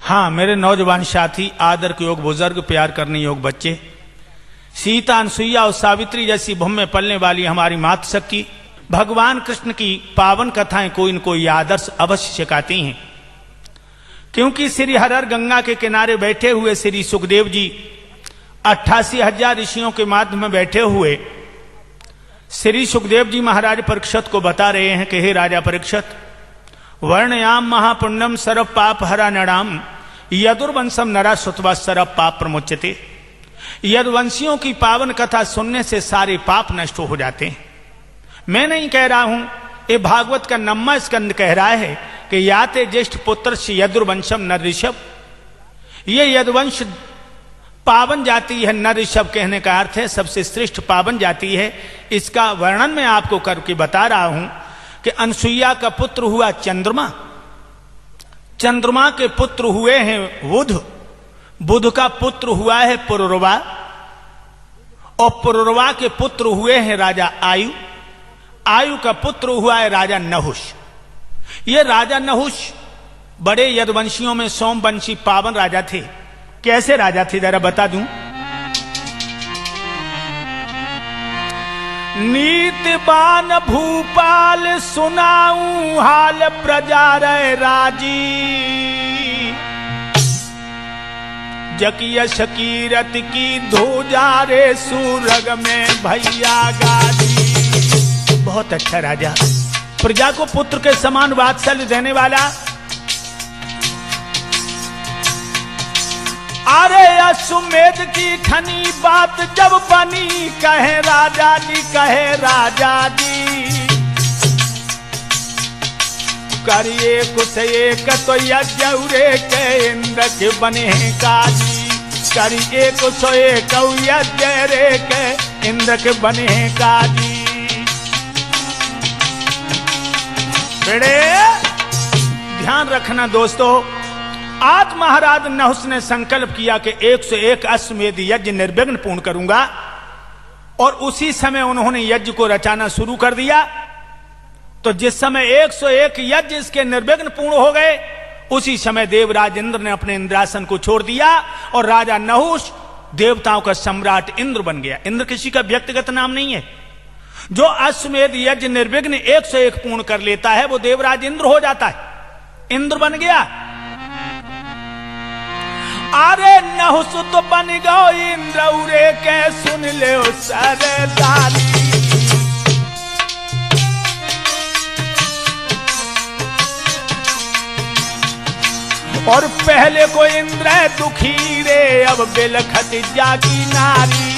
हाँ मेरे नौजवान साथी, आदर के योग बुजुर्ग, प्यार करने योग बच्चे, सीता, अनसुईया और सावित्री जैसी भूमि में पलने वाली हमारी मात शक्ति भगवान कृष्ण की पावन कथाएं कोई न कोई आदर्श अवश्य सिखाती हैं। क्योंकि श्री हरहर गंगा के किनारे बैठे हुए श्री सुखदेव जी 88,000 ऋषियों के माध्यम में बैठे हुए श्री सुखदेव जी महाराज परीक्षित को बता रहे हैं कि हे राजा परीक्षित, वर्णयाम महापुण्यम सर्व पाप हरा नराम यदुर्वंशम नरा सुतवा सर्व पाप प्रमुच्यते। यदुवंशियों की पावन कथा सुनने से सारे पाप नष्ट हो जाते हैं। मैं नहीं कह रहा हूं, ये भागवत का 9वां स्कंद कह रहा है कि याते ज्येष्ठ पुत्र से यदुर्वंशम नर ऋषभ। ये यदुवंश पावन जाति है। नर ऋषभ कहने का अर्थ है सबसे श्रेष्ठ पावन जाति है। इसका वर्णन मैं आपको करके बता रहा हूं कि अनसुईया का पुत्र हुआ चंद्रमा, चंद्रमा के पुत्र हुए हैं बुध, बुध का पुत्र हुआ है पुरुरवा, और पुरुरवा के पुत्र हुए हैं राजा आयु, आयु का पुत्र हुआ है राजा नहुष। ये राजा नहुष बड़े यदुवंशियों में सोमवंशी पावन राजा थे। कैसे राजा थे जरा बता दूं। नीतिबान भूपाल सुनाऊं हाल प्रजा रे राजी, जकिय शकीरत की धोजा रे सूरग में भैया गाजी। बहुत अच्छा राजा, प्रजा को पुत्र के समान वात्सल्य देने वाला। अरे अश्वमेध की खनी बात जब बनी, कहे राजा जी, कहे राजा जी, करिए कुछ एक तो यज्ञ के इंद्र के बने काजी, करिए कुछ एक यज्ञ रे के इंद्र के बने काजी। बेड़े ध्यान रखना दोस्तों, आज महाराज नहुष ने संकल्प किया कि 101 अश्वमेध यज्ञ निर्विघ्न पूर्ण करूंगा, और उसी समय उन्होंने यज्ञ को रचाना शुरू कर दिया। तो जिस समय 101 यज्ञ इसके निर्विघ्न पूर्ण हो गए, उसी समय देवराज इंद्र ने अपने इंद्रासन को छोड़ दिया और राजा नहुष देवताओं का सम्राट इंद्र बन गया। इंद्र किसी का व्यक्तिगत नाम नहीं है। जो अश्वमेध यज्ञ निर्विघ्न 101 पूर्ण कर लेता है वो देवराज इंद्र हो जाता है, इंद्र बन गया। अरे नहुष तो बन गो इंद्र उरे के सुन ले सरदारी, और पहले को इंद्र दुखी रे अब बिलखत जागी नारी।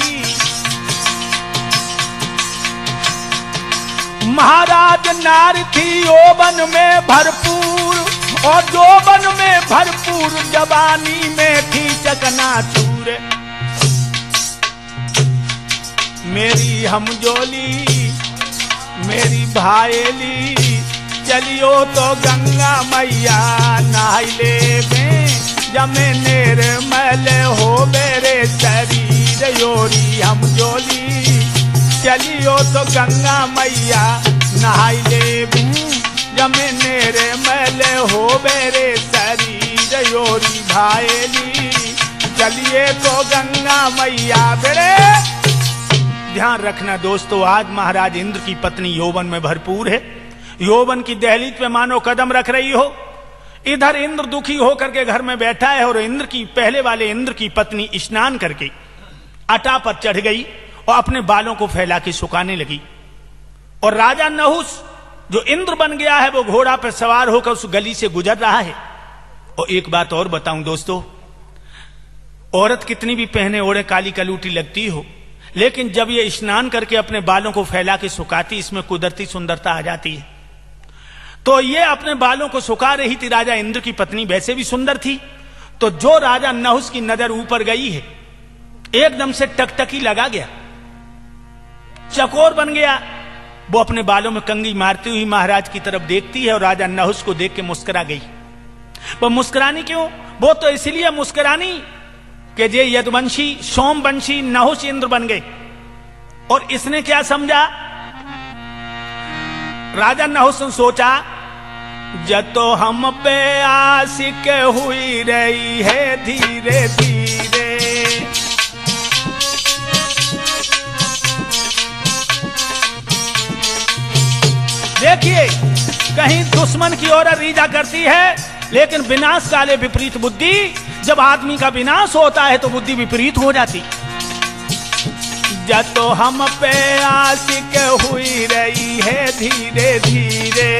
महाराज नारी थी यौवन में भरपूर, और यौवन में भरपूर जवानी में थी चकनाचूर। मेरी हमजोली मेरी भाईली, चलियो तो गंगा मैया नहाई ले में, जमे निर्मल हो मेरे शरीर योरी हमजोली, चलियो तो गंगा मैया नहाई ले में, जमे निर्मल हो मेरे शरीर योरी भाईली, चलिए तो गंगा मैया। बेड़े ध्यान रखना दोस्तों, आज महाराज इंद्र की पत्नी यौवन में भरपूर है, यौवन की दहलीज पे मानो कदम रख रही हो। इधर इंद्र दुखी होकर के घर में बैठा है, और इंद्र की पहले वाले इंद्र की पत्नी स्नान करके अटा पर चढ़ गई और अपने बालों को फैला के सुखाने लगी। और राजा नहुष जो इंद्र बन गया है वो घोड़ा पर सवार होकर उस गली से गुजर रहा है। और एक बात और बताऊं दोस्तों, औरत कितनी भी पहने ओढ़े काली कलूटी लगती हो, लेकिन जब ये स्नान करके अपने बालों को फैला के सुखाती, इसमें कुदरती सुंदरता आ जाती है। तो ये अपने बालों को सुखा रही थी, राजा इंद्र की पत्नी वैसे भी सुंदर थी। तो जो राजा नहुष की नजर ऊपर गई है, एकदम से टकटकी लगा गया, चकोर बन गया। वो अपने बालों में कंघी मारती हुई महाराज की तरफ देखती है, और राजा नहुष को देख के मुस्कुरा गई। वो मुस्कुरानी क्यों? वो तो इसलिए मुस्कुरानी कि ये यदुवंशी सोमवंशी नहुष इंद्र बन गए। और इसने क्या समझा, राजा नहुष ने सोचा जतो हम पे आशिक हुई रही है धीरे धीरे। देखिए, कहीं दुश्मन की ओर रीझा करती है, लेकिन विनाश काले विपरीत बुद्धि। जब आदमी का विनाश होता है तो बुद्धि विपरीत हो जाती। जतो हम पे आशिक हुई रही है धीरे धीरे,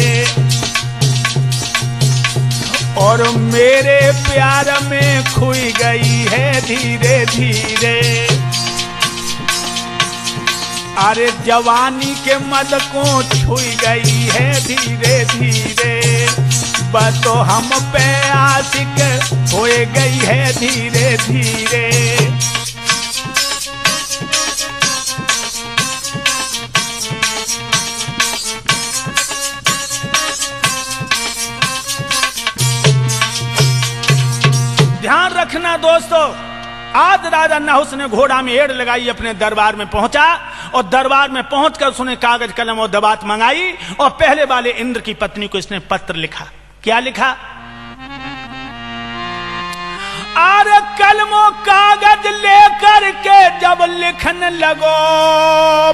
और मेरे प्यार में खोई गई है धीरे धीरे। अरे जवानी के मद को छुई गई है धीरे धीरे, बस तो हम पे आशिक हो गई है धीरे धीरे। ध्यान रखना दोस्तों, आज राजा नहुस ने घोड़ा में एड़ लगाई, अपने दरबार में पहुंचा और दरबार में पहुंचकर उसने कागज कलम और दबात मंगाई और पहले वाले इंद्र की पत्नी को इसने पत्र लिखा। क्या लिखा? अरे कलमों कागज लेकर के जब लिखने लगो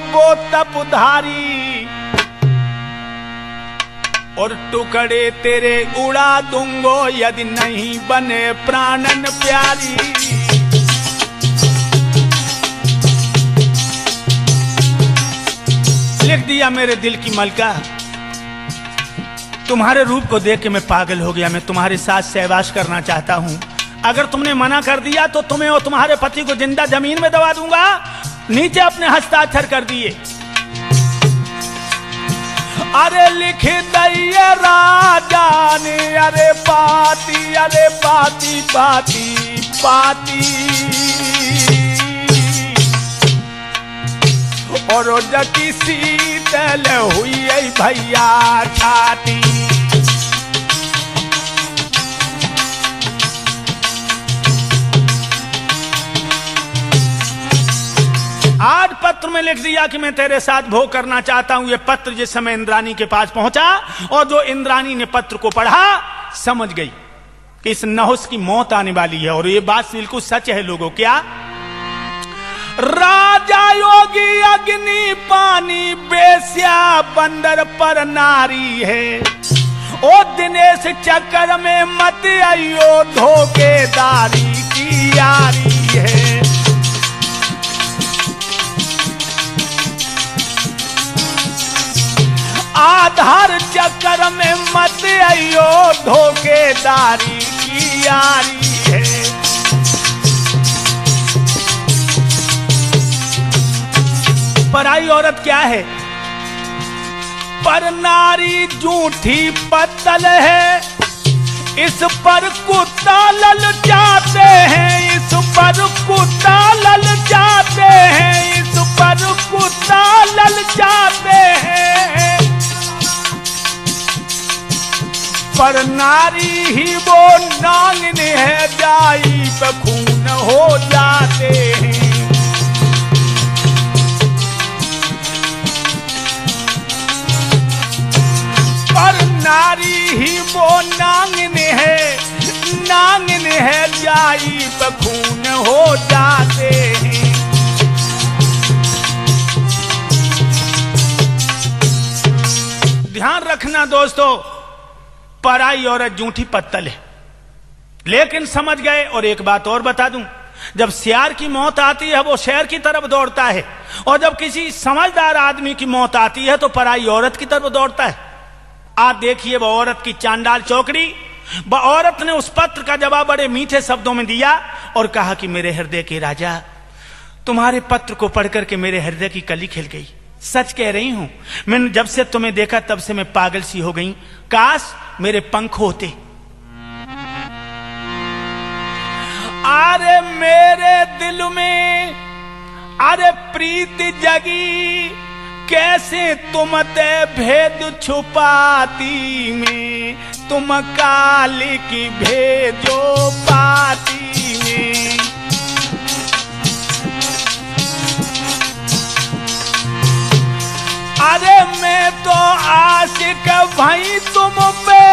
वो तप उधारी, और टुकड़े तेरे उड़ा दूंगो यदि नहीं बने प्राणन प्यारी। लिख दिया, मेरे दिल की मलका, तुम्हारे रूप को देख के मैं पागल हो गया। मैं तुम्हारे साथ सहवास करना चाहता हूं। अगर तुमने मना कर दिया तो तुम्हें और तुम्हारे पति को जिंदा जमीन में दबा दूंगा। नीचे अपने हस्ताक्षर कर दिए। अरे लिख दिए राजा ने, अरे पाती पाती, और जकी शीतल हुई भैया छाती। आज पत्र में लिख दिया कि मैं तेरे साथ भोग करना चाहता हूं। यह पत्र जिस समय इंद्राणी के पास पहुंचा और जो इंद्राणी ने पत्र को पढ़ा, समझ गई कि इस नहुस की मौत आने वाली है। और यह बात बिल्कुल सच है लोगों। क्या? राजा योगी अग्नि पानी बेस्या बंदर पर नारी है, ओ दिनेश चक्कर में मत आइयो धोखेदारी की यारी है। आधार चक्कर में मत आइयो धोखेदारी की यारी है। पराई औरत क्या है? पर नारी झूठी पत्तल है, इस पर कुत्ता ललचाते हैं, इस पर कुत्ता ललचाते हैं, इस पर कुत्ता ललचाते हैं। पर नारी ही वो नांगन है, जाई पे खून हो जाते हैं। पर नारी ही वो नांगन है, जाई पे खून हो जाते हैं। ध्यान रखना दोस्तों, पराई औरत झूठी पत्तल है, लेकिन समझ गए। और एक बात और बता दूं, जब सियार की मौत आती है वो शेर की तरफ दौड़ता है, और जब किसी समझदार आदमी की मौत आती है तो पराई औरत की तरफ दौड़ता है। आज देखिए वो औरत की चांडाल चौकड़ी। वो औरत ने उस पत्र का जवाब बड़े मीठे शब्दों में दिया और कहा कि मेरे हृदय के राजा, तुम्हारे पत्र को पढ़कर के मेरे हृदय की कली खिल गई। सच कह रही हूं, मैंने जब से तुम्हें देखा तब से मैं पागल सी हो गई। काश मेरे पंख होते। अरे मेरे दिल में अरे प्रीति जगी, कैसे तुम ते भेद छुपाती में, तुम काली की भेजो पाती में। अरे मैं तो आशिक भाई तुम पे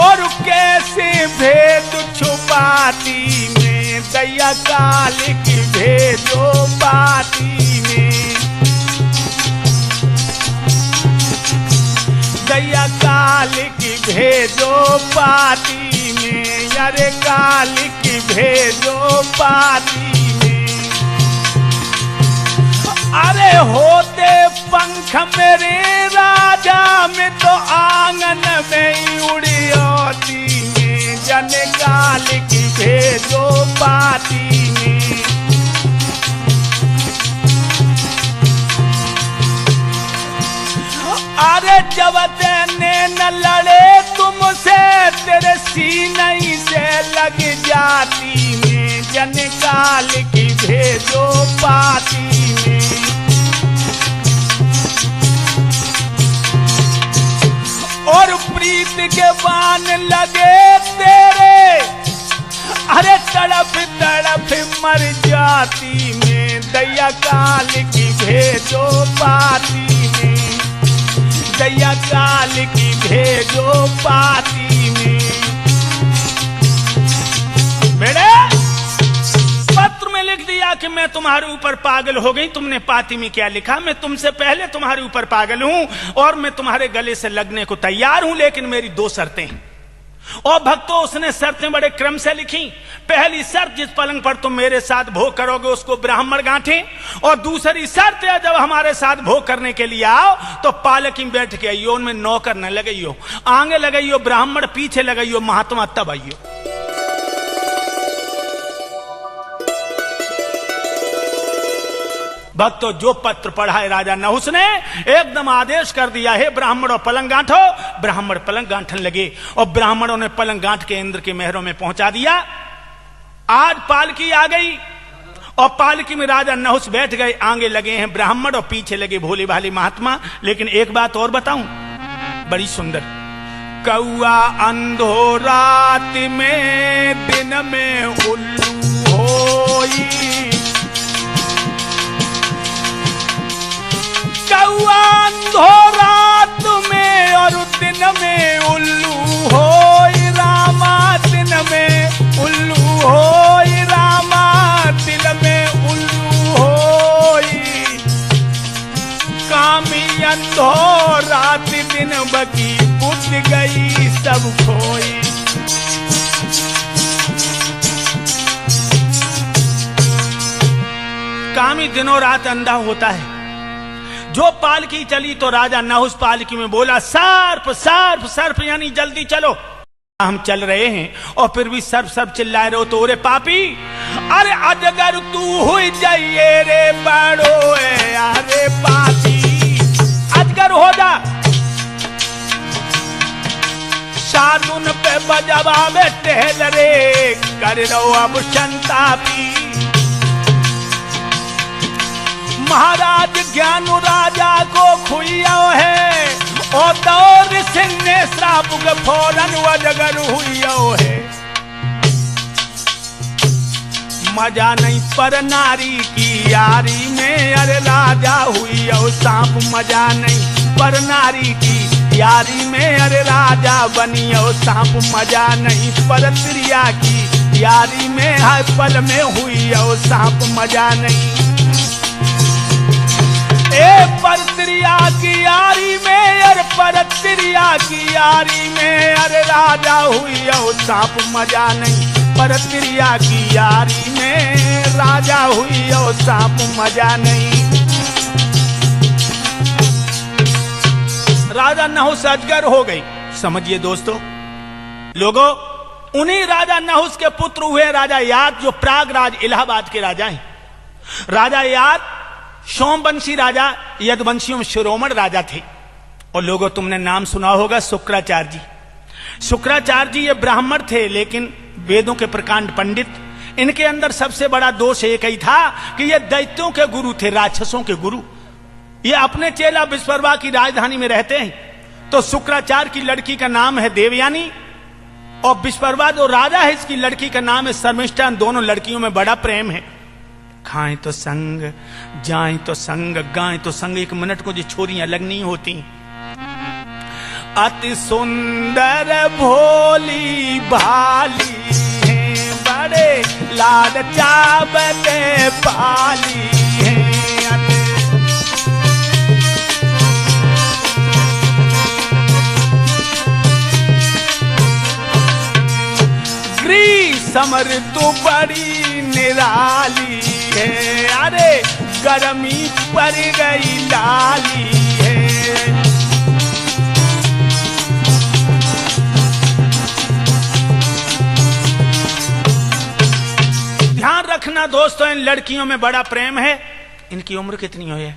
और कैसे भेद छुपाती में, दया काल की भेजो पाती में, दया काल की भेजो पाती में, अरे काल की भेजो पाती में। अरे होते पंख मेरे राजा में तो आंगन में ही उड़ी होती में, जन काल की भेजो पाती में। अरे जब देने न लड़े तुमसे तेरे सीने से लग जाती में, जन काल की भेजो पाती में। और प्रीत के बाण लगे तेरे, अरे तड़प तड़प मर जाती में, दया काल की भेजो पाती में, दया काल की भेजो पाती में। बेटे पत्र में लिख दिया कि मैं तुम्हारे ऊपर पागल हो गई। तुमने पाती में क्या लिखा? मैं तुमसे पहले तुम्हारे ऊपर पागल हूं और मैं तुम्हारे गले से लगने को तैयार हूं, लेकिन मेरी दो शर्तें हैं। और भक्तों उसने शर्तें बड़े क्रम से लिखी। पहली शर्त, जिस पलंग पर तुम मेरे साथ भोग करोगे उसको ब्राह्मण गांठे। और दूसरी शर्त है, जब हमारे साथ भोग करने के लिए आओ तो पालकी में बैठ के आइयो, उनमें नौकर न लगाइयो, आगे लगाइयो ब्राह्मण, पीछे लगाइयो महात्मा, तब आइयो। भक्तों जो पत्र पढ़ा है राजा नहुस ने, एकदम आदेश कर दिया है ब्राह्मण और पलंग गांठो। ब्राह्मण पलंग गांठन लगे और ब्राह्मणों ने पलंग गांठ के इंद्र के महरों में पहुंचा दिया। आज पालकी आ गई और पालकी में राजा नहुस बैठ गए, आगे लगे हैं ब्राह्मण और पीछे लगे भोले भाले महात्मा। लेकिन एक बात और बताऊं, बड़ी सुंदर। कौआ अंधो रात में दिन में उल्लू होई, कौआ अंधो रात में और दिन में उल्लू होई रामा, दिन में उल्लू होई रामा, दिल में उल्लू होई। कामी अंधो रात दिन बकी बुझ गई सब खोई। कामी दिनों रात अंधा होता है। जो पालकी चली तो राजा नहुस पालकी में बोला, सर्प सर्प सर्प, यानी जल्दी चलो। हम चल रहे हैं और फिर भी सर्प सर्प चिल्लाए रहो तो ओरे पापी, अरे अजगर तू हुई जाइए रे बड़ो, अरे पापी अजगर हो जा। साधुन पे बजवा में टहल रे, कर रहो अब संतापी। महाराज ज्ञानु राजा को खुइयो है और दौर सिंह ने श्राप के फौरन अजगर हुइयो है। मजा नहीं पर नारी की यारी में, अरे राजा हुइयो सांप। मजा नहीं पर नारी की यारी में, अरे राजा बनियो सांप। मजा नहीं पर त्रिया की यारी में, हाय पल में हुइयो सांप। मजा नहीं ए परत्रिया की यारी में, अरे परत्रिया की यारी में, अरे राजा हुई ओ सांप। मजा नहीं परत्रिया की यारी में, राजा हुई ओ सांप। मजा नहीं। राजा नहुस अजगर हो गई। समझिए दोस्तों लोगों, उन्हीं राजा नहुस के पुत्र हुए राजा याद, जो प्रागराज इलाहाबाद के राजा हैं। राजा याद सोमवंशी राजा, यदुवंशियों में शिरोमण राजा थे। और लोगों तुमने नाम सुना होगा शुक्राचार्य जी। शुक्राचार्य जी ये ब्राह्मण थे लेकिन वेदों के प्रकांड पंडित। इनके अंदर सबसे बड़ा दोष एक ही था कि ये दैत्यों के गुरु थे, राक्षसों के गुरु। ये अपने चेला विश्वकर्मा की राजधानी में रहते हैं। तो शुक्राचार्य की लड़की का नाम है देवयानी और विश्वकर्मा जो राजा है इसकी लड़की का नाम है शर्मिष्ठा। दोनों लड़कियों में बड़ा प्रेम है। खाएं तो संग, जाएं तो संग, गाएं तो संग। एक मिनट को जो छोरियां अलग नहीं होती। अति सुंदर भोली भाली हैं, बड़े लाड चावते पाली हैं। समर तो बड़ी निराली है, अरे गर्मी पड़ गई लाली है। ध्यान रखना दोस्तों, इन लड़कियों में बड़ा प्रेम है। इनकी उम्र कितनी हो है?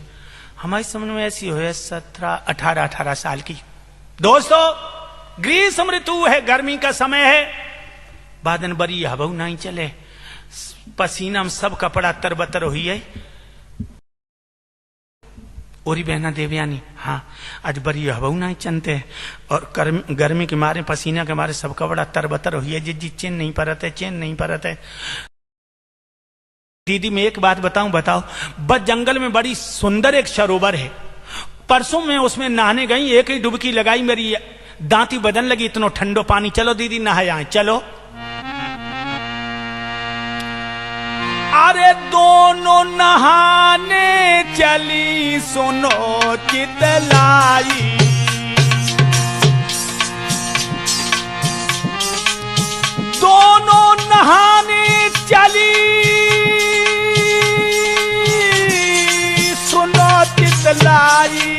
हमारी समझ में ऐसी हो है 17-18 साल की। दोस्तों ग्रीष्म ऋतु है, गर्मी का समय है, बादन बरी हवा नहीं चले, पसीना में सब कपड़ा तरबतर हुई है। ओरी बहना देवयानी, हाँ आज बरी हवा नहीं चलते और गर्मी के मारे पसीना के मारे सब कपड़ा तरबतर हुई है। जी चैन नहीं परत है, चैन नहीं परत है। दीदी मैं एक बात बताऊं, बताओ। बस जंगल में बड़ी सुंदर एक सरोवर है, परसों में उसमें नहाने गई, एक ही डुबकी लगाई, मेरी दांती बदन लगी, इतना ठंडो पानी। चलो दीदी नहाए आए, चलो। अरे दोनों नहाने चली, सुनो चितलाई, दोनों नहाने चली, सुनो चितलाई।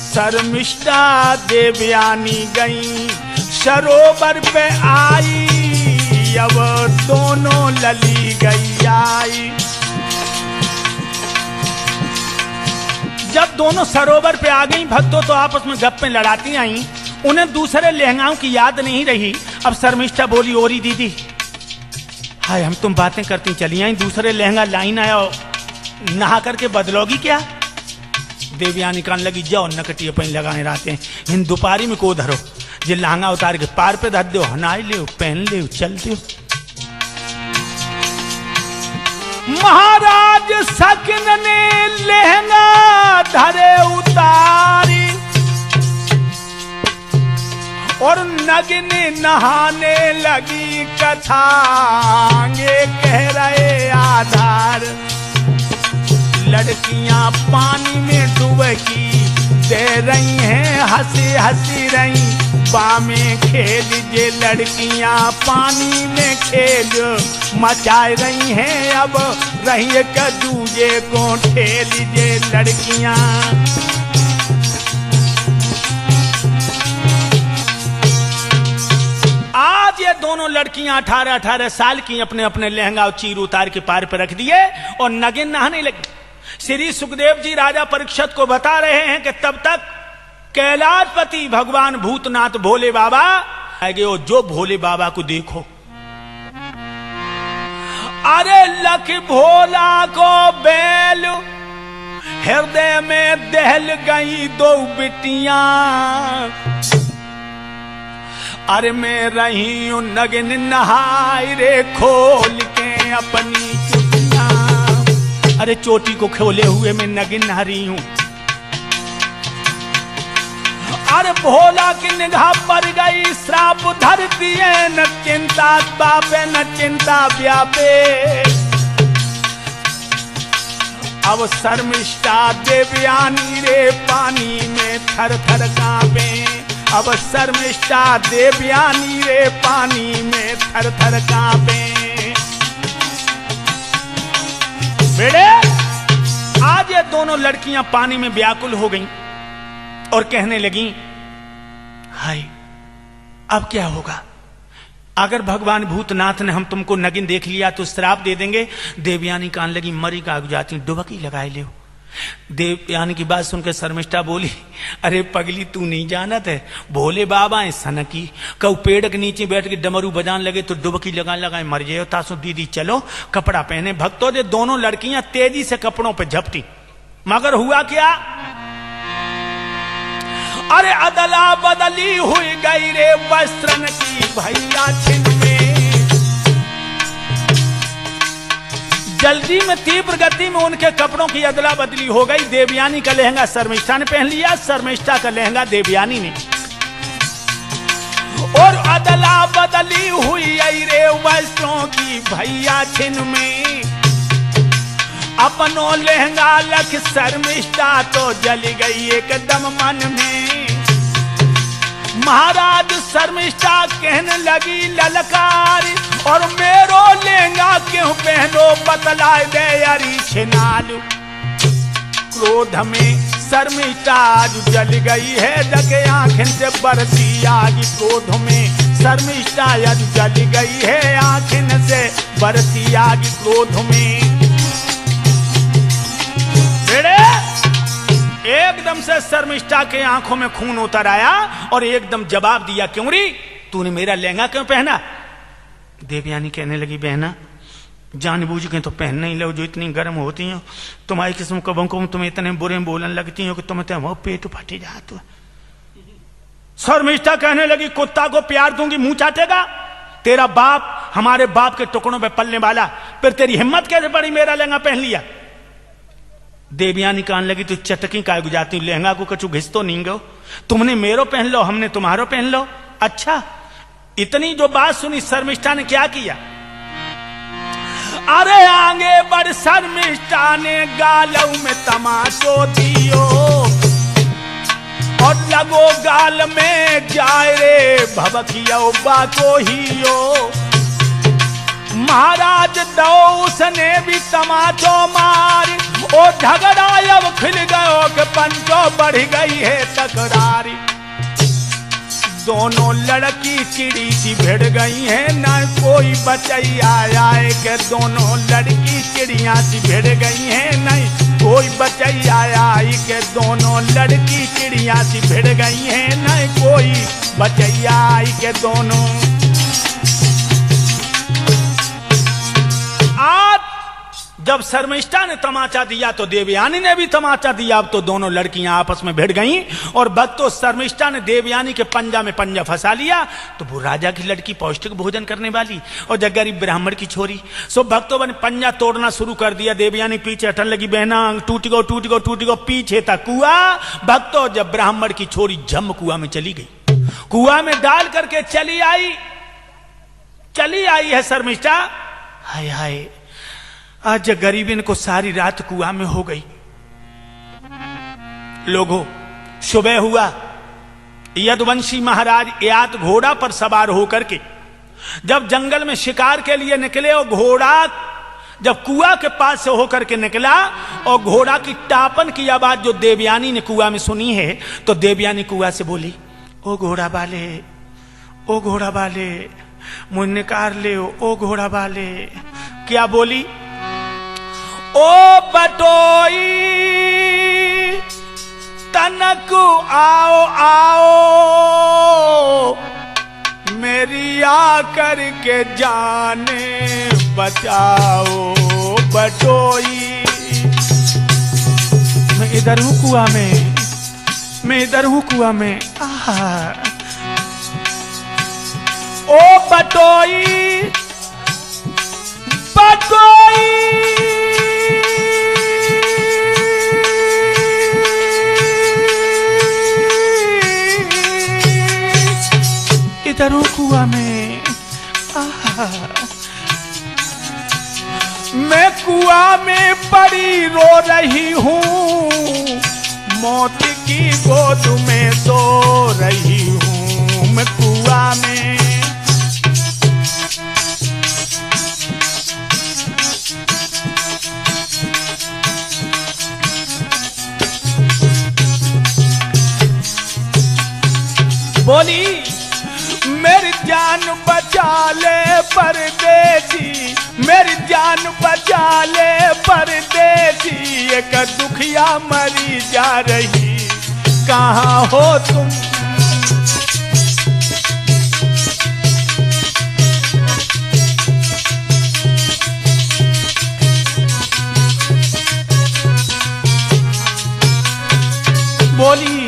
शर्मिष्ठा देवयानी गई, सरोवर पे आई, अब दोनों लली गई आई। जब दोनों सरोवर पे आ गई, भक्तों तो आपस में गप्पे लड़ाती आई, उन्हें दूसरे लहंगाओं की याद नहीं रही। अब शर्मिष्ठा बोली, ओरी दीदी हाय, हम तुम बातें करती चली आई, दूसरे लहंगा लाइन आया, नहा करके बदलोगी क्या? देवयानी कान लगी, जाओ नकटी अपन लगाए रहते हैं, इन दोपहरी में को धरो, जे लहंगा उतार के पार पे धर दो, हनाई ले पहन ले चल दो। महाराज सकिन ने लहंगा धरे उतारी और नगिन नहाने लगी, कथा ये कह रहे आधार। लड़कियां पानी में डुबकी दे रही हैं, हंसी हंसी रही बामें खेल, जे लड़कियां पानी में खेल मचाए रही हैं, अब रही एक दूजे को ठेल, जे लड़कियां। आज ये दोनों लड़कियां 18-18 साल की अपने अपने लहंगा और चीर उतार के पार पर रख दिए और नगिन नहाने लगी। श्री सुखदेव जी राजा परीक्षित को बता रहे हैं कि तब तक कैलाशपति भगवान भूतनाथ भोले बाबा आगे, और जो भोले बाबा को देखो, अरे लख भोला को बैल, हृदय में दहल गई दो बिटियां, अरे मैं रही हूं नगिन नहाई रे खोल के अपनी चुटियां, अरे चोटी को खोले हुए मैं नगिन नहा रही हूं। अरे भोला की निगाह पर गई, श्राप धरती है, न चिंता बापे न चिंता व्यापे। अब शर्मिष्ठा देवयानी रे पानी में थर थर कांपे, अब शर्मिष्ठा देवयानी रे पानी में थर थर कांपे। बेटे आज ये दोनों लड़कियां पानी में व्याकुल हो गईं और कहने लगी, हाय अब क्या होगा? अगर भगवान भूतनाथ ने हम तुमको नगिन देख लिया तो श्राप दे देंगे। देवयानी कान लगी, मरी का जाती, डुबकी लगाए ले। देवयानी की बात सुनकर शर्मिष्ठा बोली, अरे पगली तू नहीं जानत है, भोले बाबा है सनकी, कऊ पेड़ के नीचे बैठ के डमरू बजान लगे तो डुबकी लगाए मर जाए। तासो दीदी चलो कपड़ा पहने। भक्तों ने दोनों लड़कियां तेजी से कपड़ों पे झपटी, मगर हुआ क्या? अरे अदला बदली हुई गई रे वस्त्रन की भैया छिन में, जल गति में, तीव्र गति में उनके कपड़ों की अदला बदली हो गई। देवयानी का लहंगा शर्मिष्ठा ने पहन लिया, शर्मिष्ठा का लहंगा देवयानी ने, और अदला बदली हुई रे वस्त्रों की भैया छिन में। अपनो लहंगा लख शर्मिष्ठा तो जल गई एकदम मन में। महाराज शर्मिष्ठा कहने लगी ललकार, और मेरो लहंगा क्यों पहनो बतलाए दे अरी छिनालू। क्रोध में शर्मिष्ठा आज जल गई है, जगे आंखें से बरसी आग। क्रोध में शर्मिष्ठा आज जल गई है, आंखें से बरसी आग। क्रोध में एकदम से शर्मिष्ठा के आंखों में खून उतर आया और एकदम जवाब दिया, क्यों री तूने मेरा लहंगा क्यों पहना? देवयानी कहने लगी, बहना जानबूझ के तो पहन नहीं लो, जो इतनी गर्म होती हो तुम्हारी किस्म कबों को तुम्हें इतने बुरे बोलन लगती हो कि तुम्हें वो पेट फटे जाते। शर्मिष्ठा कहने लगी, कुत्ता को प्यार दूंगी मुंह चाटेगा? तेरा बाप हमारे बाप के टुकड़ों पे पलने वाला, फिर तेरी हिम्मत कैसे पड़ी मेरा लहंगा पहन लिया? देवयानी कहने लगी, तू चटकी काय गुजाती, लहंगा को कछु घिस तो नहीं गो, तुमने मेरो पहन लो, हमने तुम्हारो पहन लो। अच्छा, इतनी जो बात सुनी शर्मिष्ठा ने क्या किया? अरे आगे बढ़ शर्मिष्ठा ने गालों में तमाचो दियो, और लगो गाल में जाए रे भबकियो बाको हियो। महाराज दो उसने भी तमाचो मार, ओ झगड़ा अब खिल गयो कि पंचो बढ़ गई है तकरारी। दोनों लड़की चिड़ी सी भिड़ गई है, न कोई बचैया आए के। दोनों लड़की चिड़िया सी भिड़ गई है, नहीं कोई बचैया आई के। दोनों लड़की चिड़िया सी भिड़ गई है, नहीं कोई बचैया आई के। दोनों आज जब शर्मिष्ठा ने तमाचा दिया तो देवयानी ने भी तमाचा दिया। अब तो दोनों लड़कियां आपस में भिड़ गईं, और भक्तों शर्मिष्ठा ने देवयानी के पंजा में पंजा फंसा लिया। तो वो राजा की लड़की पौष्टिक भोजन करने वाली और जब गरीब ब्राह्मण की छोरी, सो भक्तों ने पंजा तोड़ना शुरू कर दिया। देवयानी पीछे हटने लगी, बहना टूट गो टूट गो टूट गो। पीछे था कुआ। भक्तों जब ब्राह्मण की छोरी जम कुआ में चली गई, कुआ में डाल करके चली आई है शर्मिष्ठा। हाय हाय, आज गरीबी को सारी रात कुआ में हो गई। लोगों, सुबह हुआ, यदुवंशी महाराज यात घोड़ा पर सवार होकर के जब जंगल में शिकार के लिए निकले, और घोड़ा जब कुआ के पास से होकर के निकला और घोड़ा की टापन की आवाज जो देवयानी ने कुआ में सुनी है, तो देवयानी कुआ से बोली, ओ घोड़ा बाले, ओ घोड़ा बाले, मुझे निकाल ले ओ घोड़ा बाले। क्या बोली? ओ बटोई तनक आओ आओ, मेरी आकर के जाने बचाओ बटोई। मैं इधर हूँ कुआ में, मैं इधर हूँ कुआ में। ओ बटोई बटोई, इधर हूँ कुआ में। मैं कुआ में पड़ी रो रही हूँ, मौत की गोद में सो रही हूँ। मैं कुआ में बोली, मेरी जान बचा ले परदेसी, मेरी जान बचा ले परदेसी। एक दुखिया मरी जा रही, कहाँ हो तुम? बोली,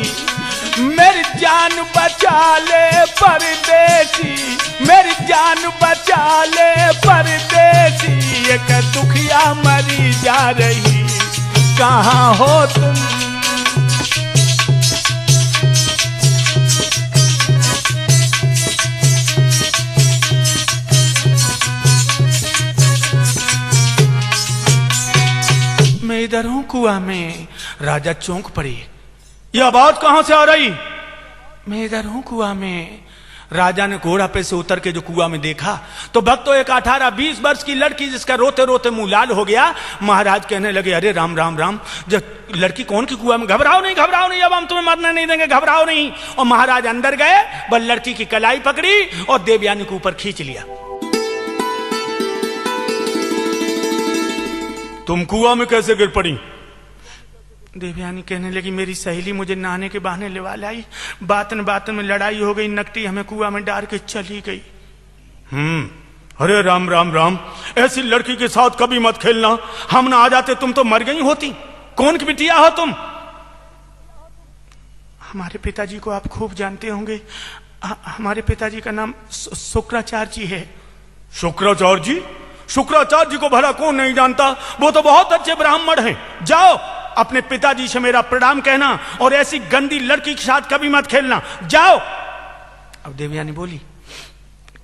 मेरी जान बचा ले परदेसी, मेरी जान बचा ले परदेसी। एक दुखिया मरी रही, कहाँ हो तुम। मैं इधर हूं कुआं में। राजा चौंक पड़े, यह आवाज कहां से आ रही? मैं इधर हूं कुआं में। राजा ने घोड़ा पे से उतर के जो कुआं में देखा तो भक्तों एक 18-20 वर्ष की लड़की जिसका रोते रोते मुंह लाल हो गया। महाराज कहने लगे, अरे राम राम राम, जब लड़की कौन की कुआं में? घबराओ नहीं, घबराओ नहीं, अब हम तुम्हें मरने नहीं देंगे, घबराओ नहीं। और महाराज अंदर गए, बस लड़की की कलाई पकड़ी और देवयानी के ऊपर खींच लिया। तुम कुआं में कैसे गिर पड़ी? देवयानी कहने लगी, मेरी सहेली मुझे नहाने के बहाने लेवा लाई, बातन में लड़ाई हो गई, नकटी हमें कुआं में डाल के चली गई। अरे राम राम राम, ऐसी लड़की के साथ कभी मत खेलना, हम ना आ जाते तुम तो मर गई होती। कौन की बिटिया हो तुम? हमारे पिताजी को आप खूब जानते होंगे, हमारे पिताजी का नाम शुक्राचार्य जी है। शुक्राचार्य जी? शुक्राचार्य जी को भला कौन नहीं जानता, वो तो बहुत अच्छे ब्राह्मण हैं। जाओ अपने पिताजी से मेरा प्रणाम कहना और ऐसी गंदी लड़की के साथ कभी मत खेलना, जाओ। अब देवयानी बोली,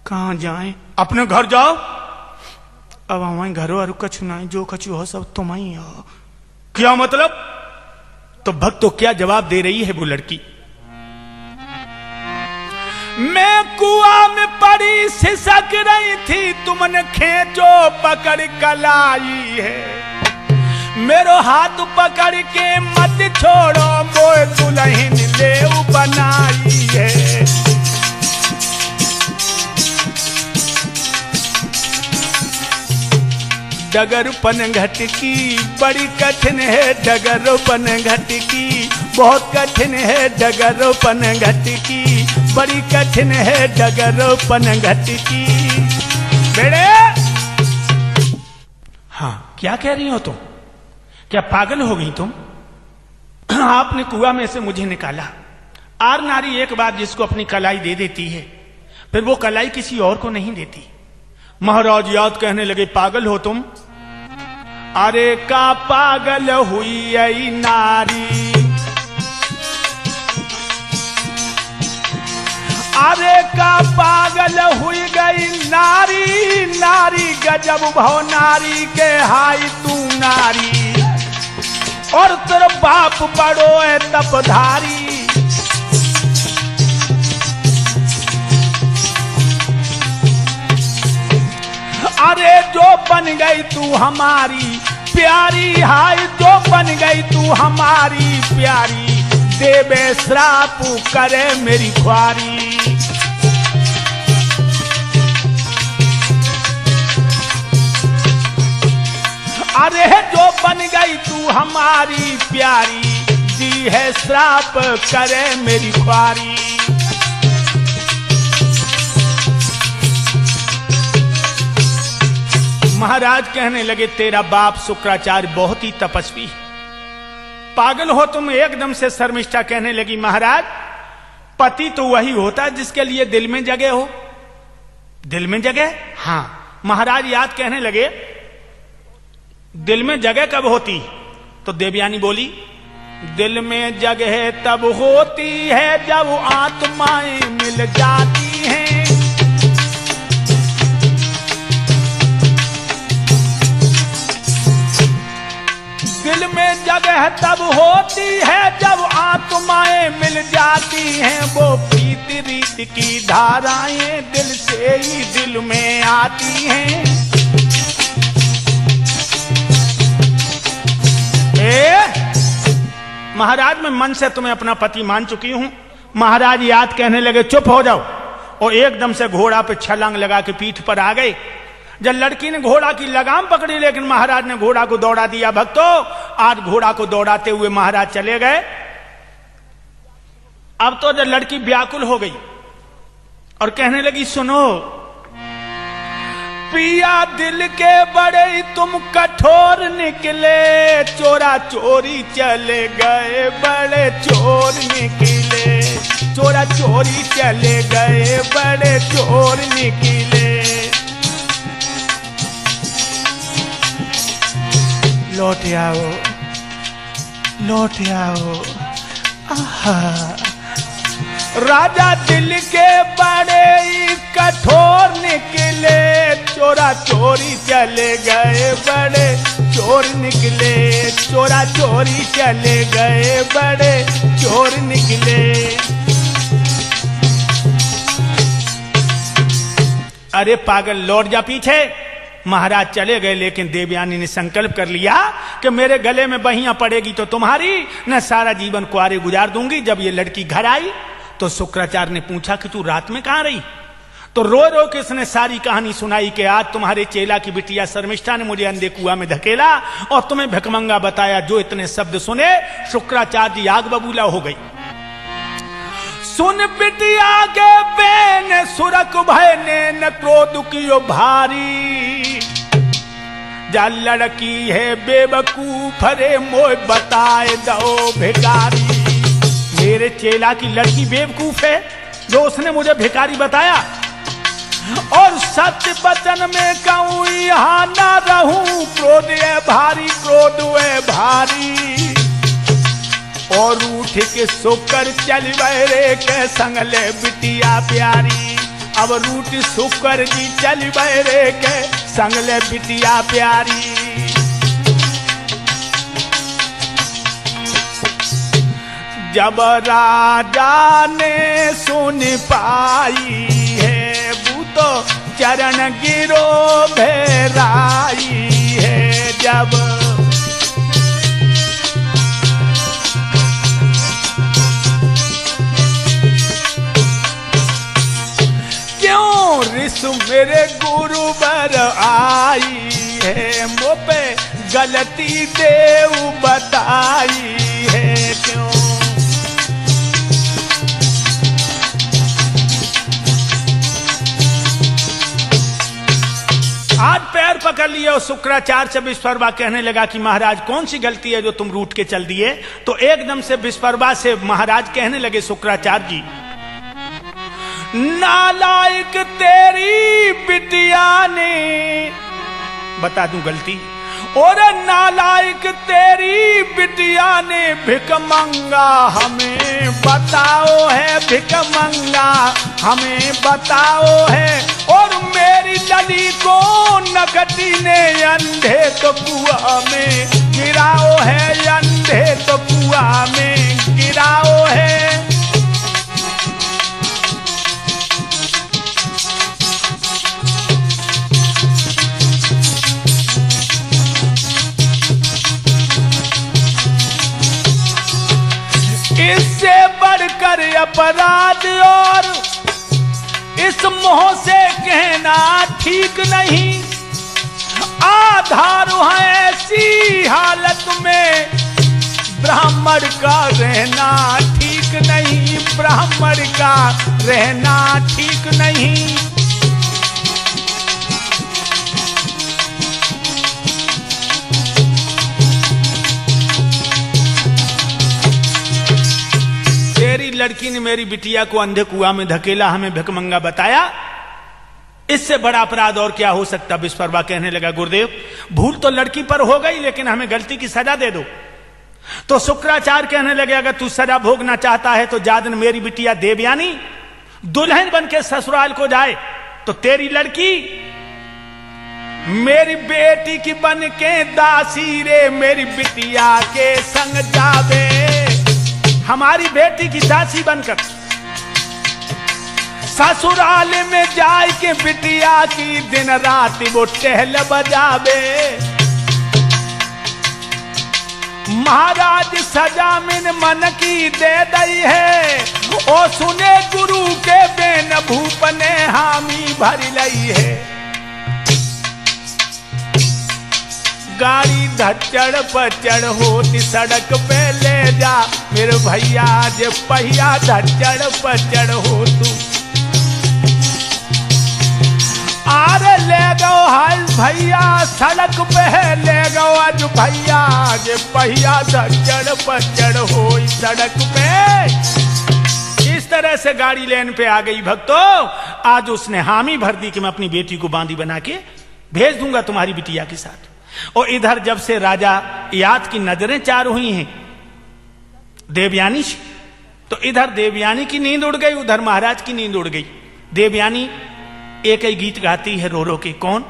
कहां जाएं? अपने घर जाओ। अब हमारे घरों और कछु नहीं, जो कछु हो सब तुम ही हो। क्या मतलब? तो भक्तों क्या जवाब दे रही है वो लड़की? मैं कुआं में पड़ी सिसक रही थी, तुमने खेचो पकड़ कलाई है। मेरो हाथ पकड़ के मत छोड़ो, मोए दुल्हन ले बनाई है। डगरपन घटकी बड़ी कठिन है, डगरपन घटकी बहुत कठिन है, डगरपन घटकी बड़ी कठिन है, डगरपन घटकी। बेड़े, हाँ क्या कह रही हो तुम? क्या पागल हो गई तुम? आपने कुआं में से मुझे निकाला। आर नारी एक बार जिसको अपनी कलाई दे देती है, फिर वो कलाई किसी और को नहीं देती। महाराज याद कहने लगे, पागल हो तुम? अरे का पागल हुई आई नारी, अरे का पागल हुई गई नारी, नारी गजब भव नारी के हाई तू नारी, और तेरा बाप बड़ो है तपधारी। अरे जो बन गई तू हमारी प्यारी, हाय जो बन गई तू हमारी प्यारी, देवे श्राप करे मेरी ख्वारी। अरे जो बन गई तू हमारी प्यारी, दी है श्राप करे मेरी ख्वारी। महाराज कहने लगे, तेरा बाप शुक्राचार्य बहुत ही तपस्वी, पागल हो तुम? एकदम से शर्मिष्ठा कहने लगी, महाराज पति तो वही होता है जिसके लिए दिल में जगह हो। दिल में जगह? हाँ। महाराज याद कहने लगे, दिल में जगह कब होती? तो देवयानी बोली, दिल में जगह तब होती है जब आत्माएं मिल जाती हैं। दिल में जगह तब होती है जब आत्माएं मिल जाती हैं। वो प्रीति रीत की धाराएं दिल से ही दिल में आती हैं। महाराज मैं मन से तुम्हें अपना पति मान चुकी हूं। महाराज याद कहने लगे, चुप हो जाओ, और एकदम से घोड़ा पे छलांग लगा के पीठ पर आ गए। जब लड़की ने घोड़ा की लगाम पकड़ी, लेकिन महाराज ने घोड़ा को दौड़ा दिया। भक्तों, आज घोड़ा को दौड़ाते हुए महाराज चले गए। अब तो जब लड़की व्याकुल हो गई और कहने लगी, सुनो पिया दिल के बड़े तुम कठोर निकले, चोरा चोरी चले गए बड़े चोर निकले, चोरा चोरी चले गए बड़े चोर निकले। लौट आओ, लौट आओ। आहा। राजा दिल के बड़े ही कठोर निकले, चोरा चोरी चले गए बड़े चोर निकले, चोरा चोरी चले गए बड़े चोर निकले। अरे पागल, लौट जा पीछे। महाराज चले गए, लेकिन देवयानी ने संकल्प कर लिया कि मेरे गले में बहियां पड़ेगी तो तुम्हारी, न सारा जीवन कुआरे गुजार दूंगी। जब ये लड़की घर आई तो शुक्राचार्य ने पूछा कि तू रात में कहां रही? तो रो रो के उसने सारी कहानी सुनाई कि आज तुम्हारे चेला की बिटिया शर्मिष्ठा ने मुझे अंधे कुआं में धकेला और तुम्हें भिखमंगा बताया। जो इतने शब्द सुने शुक्राचार्य जी आग बबूला हो गई। सुन बिटिया के बेन सुरक भय ने न क्रोध कियो भारी, जा लड़की है बेवकूफ रे मोय बताए दो भिखारी। मेरे चेला की लड़की बेवकूफ है जो उसने मुझे भिखारी बताया, और सत्य वचन में कहूं यहां ना रहूं, क्रोध है भारी, क्रोध है भारी। और उठ के सोकर चल बैरे के संगले बिटिया प्यारी। अब रूट सुकर जी चल बैरे के संगले बिटिया प्यारी। जब राजा ने सुन पाई है बूतो चरण गिरो भेराई है। जब क्यों ऋषु मेरे गुरु बर आई है, मुँह पे गलती देव बताई है। क्यों आज पैर पकड़ लिए और शुक्राचार्य से विश्वकर्मा कहने लगा कि महाराज कौन सी गलती है जो तुम रूठ के चल दिए? तो एकदम से विश्वकर्मा से महाराज कहने लगे शुक्राचार्य जी, नालायक तेरी बिटिया ने, बता दूं गलती, और नालायक तेरी बिटिया ने भिखमंगा हमें बताओ है, भिखमंगा हमें बताओ है। और मेरी लली को नगटी ने अंधे तो कुआं में गिराओ है, अंधे तो कुआं में गिराओ है। इससे बढ़कर अपराध और इस मोह से कहना ठीक नहीं। आधार है ऐसी हालत में ब्राह्मण का रहना ठीक नहीं, ब्राह्मण का रहना ठीक नहीं। तेरी लड़की ने मेरी बिटिया को अंधे कुआं में धकेला, हमें भिखमंगा बताया, इससे बड़ा अपराध और क्या हो सकता? विश्वकर्मा कहने लगा गुरुदेव भूल तो लड़की पर हो गई, लेकिन हमें गलती की सजा दे दो। तो शुक्राचार्य कहने लगे अगर तू सजा भोगना चाहता है तो जा दिन मेरी बिटिया देवयानी दुल्हन बन के ससुराल को जाए, तो तेरी लड़की मेरी बेटी की बन के दासी रे मेरी बिटिया के संग जावे। हमारी बेटी की दासी बनकर ससुराल में जाए के बिटिया की दिन रात वो टहल बजावे। महाराज सजा मिन मन की दे दई है, ओ सुने गुरु के बेन भूप ने हामी भर लई है। गाड़ी धच्चड़ पचड़ होती सड़क पे ले जा मेरे भैया जे पहिया धच्चड़ पचड़ हो तू। आरे ले गो हाल भैया सड़क पे ले गो आज भैया जे पहिया धच्चड़ पचड़ हो सड़क पे। इस तरह से गाड़ी लेन पे आ गई भक्तों। आज उसने हामी भर दी कि मैं अपनी बेटी को बांदी बना के भेज दूंगा तुम्हारी बिटिया के साथ। और इधर जब से राजा याद की नजरें चार हुई हैं देवयानी से, तो इधर देवयानी की नींद उड़ गई, उधर महाराज की नींद उड़ गई। देवयानी एक ही गीत गाती है रो रो के, कौन?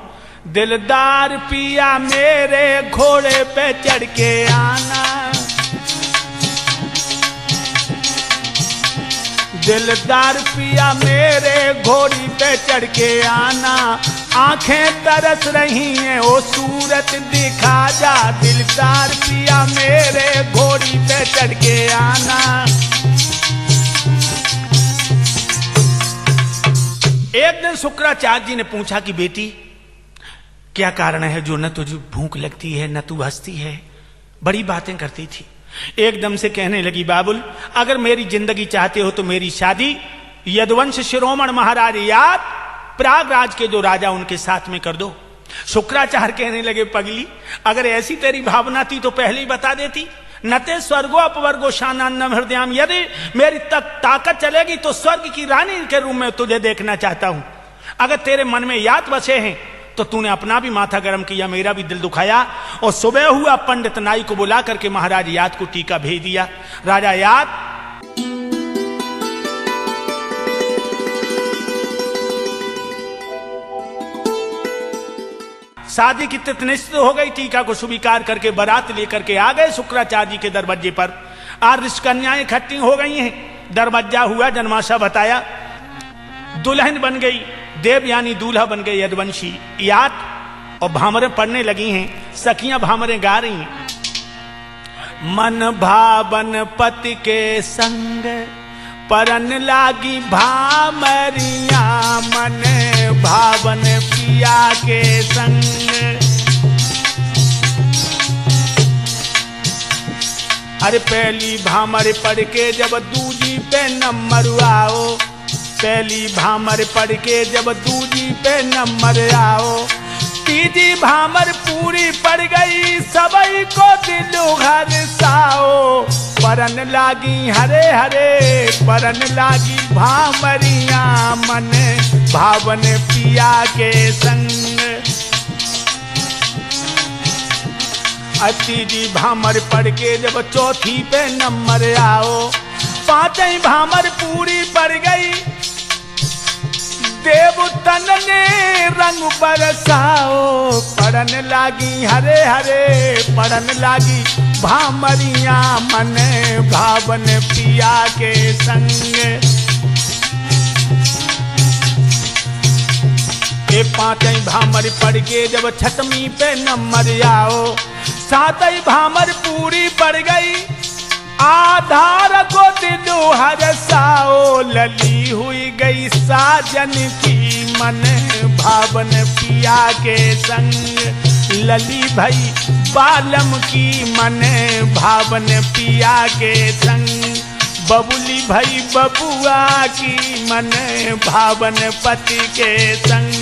दिलदार पिया मेरे घोड़े पे चढ़ के आना, दिलदार पिया मेरे घोड़ी पे चढ़ के आना, आंखें तरस रही हैं ओ सूरत दिखा जा, दिलदार पिया मेरे घोड़ी पे चढ़ के आना। एक दिन शुक्राचार्य जी ने पूछा कि बेटी क्या कारण है जो न तुझे भूख लगती है न तू हंसती है, बड़ी बातें करती थी। एकदम से कहने लगी, बाबुल अगर मेरी जिंदगी चाहते हो तो मेरी शादी यदुवंश शिरोमण महाराज याद प्रयागराज के जो राजा उनके साथ में कर दो। शुक्राचार्य कहने लगे, पगली अगर ऐसी तेरी भावना थी तो पहले ही बता देती। नते स्वर्गो अपवर्गो शानान्नम हृदयाम, यदि मेरी ताकत चलेगी तो स्वर्ग की रानी के रूप में तुझे देखना चाहता हूं। अगर तेरे मन में याद बसे हैं तो तूने अपना भी माथा गर्म किया, मेरा भी दिल दुखाया, और सुबह हुआ पंडित नाई को बुला करके महाराज याद को टीका भेज दिया। राजा याद शादी की तिथि निश्चित हो गई, टीका को स्वीकार करके बारात लेकर के आ गए शुक्राचार्य जी के दरवाजे पर। आर्ष कन्याएं इकट्ठी हो गई हैं, दरवाजा हुआ, जन्माशा बताया, दुल्हन बन गई देवयानी, दूल्हा बन गए यदुवंशी याद, और भामरें पढ़ने लगी हैं, सखियां भामरें गा रही हैं। मन भावन पति के संग परन लागी भामरिया, मन भावन पिया के संग। अरे पहली भामर पढ़ के जब दूजी पे नंबर आओ, पहली भामर पढ़ के जब दूजी पे नंबर आओ, तीजी भामर पूरी पड़ गई सबई को दिल हर्षाओ। परन लागी हरे हरे परन लागी भामरिया, मन भावन पिया के संग। तीजी भामर पढ़ के जब चौथी पे नंबर आओ, पांचवी भामर पूरी पड़ गई, देवतन ने रंग बरसाओ। पढ़न लागी हरे हरे पढ़न लागी भामरिया, मन भावन पिया के संग। ये पांचवी भामर पढ़ के जब छठवीं पे नंबर आओ, सातवीं भामर पूरी पड़ गई, आधार को दिलो हरसाओ। लली हुई गई साजन की, मन भावन पिया के संग। लली भई बालम की, मन भावन पिया के संग। बबुली भई बबुआ की, मन भावन पति के संग।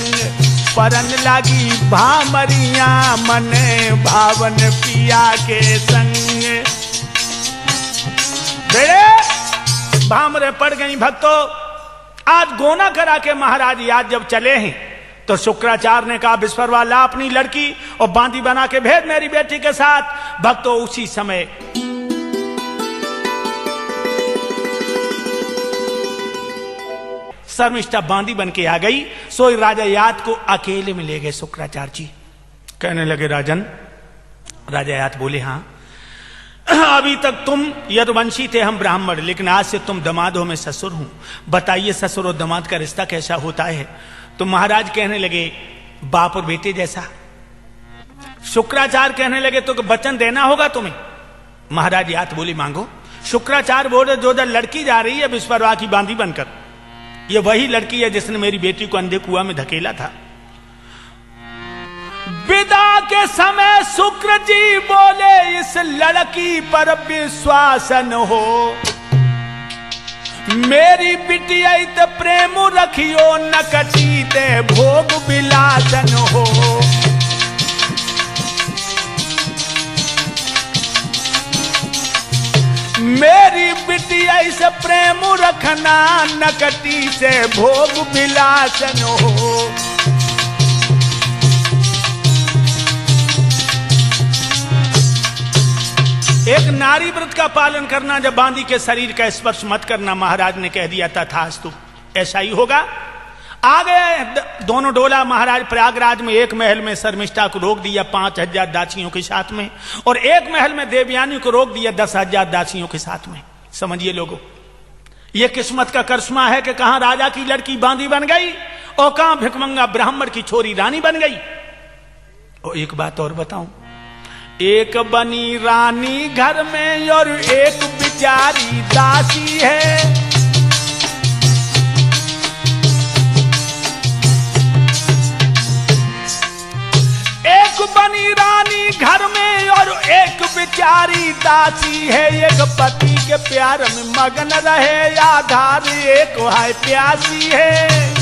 परन लागी भामरिया, मन भावन पिया के संग। बेड़े भामरे पड़ गई भक्तों। आज गोना करा के महाराज याद जब चले हैं तो शुक्राचार्य ने कहा, विश्वरवा ला अपनी लड़की और बांदी बना के भेज मेरी बेटी के साथ। भक्तों उसी समय शर्मिष्ठा बांदी बन के आ गई। सोई राजा याद को अकेले में ले गए शुक्राचार्य जी। कहने लगे, राजन। राजा याद बोले, हाँ अभी तक तुम यदुवंशी थे, हम ब्राह्मण, लेकिन आज से तुम दमाद हो, मैं ससुर हूं। बताइए ससुर और दमाद का रिश्ता कैसा होता है? तो महाराज कहने लगे, बाप और बेटे जैसा। शुक्राचार्य कहने लगे, तो वचन देना होगा तुम्हें। महाराज याद बोले, मांगो। शुक्राचार्य बोले, जो लड़की जा रही है विश्वरवा की बांदी बनकर, ये वही लड़की है जिसने मेरी बेटी को अंधे कुआं में धकेला था। विदा के समय शुक्र जी बोले, इस लड़की पर विश्वास न हो। मेरी बिटिया ते प्रेम रखियो, नकटी ते भोग विलासन हो। मेरी बिटिया से प्रेम रखना, नकटी से भोग विलासन हो। एक नारी व्रत का पालन करना, जब बांदी के शरीर का स्पर्श मत करना, महाराज ने कह दिया तथास्तु, ऐसा ही होगा। आ गए दोनों डोला महाराज प्रयागराज में। एक महल में शर्मिष्ठा को रोक दिया 5000 दासियों के साथ में, और एक महल में देवयानी को रोक दिया 10,000 दासियों के साथ में। समझिए लोगों, ये किस्मत का करिश्मा है कि कहां राजा की लड़की बांदी बन गई और कहां भिखमंगा ब्राह्मण की छोरी रानी बन गई। और एक बात और बताऊं, एक बनी रानी घर में और एक बेचारी दासी है। एक बनी रानी घर में और एक बेचारी दासी है। एक पति के प्यार में मगन रहे, आधार एक है प्यासी है।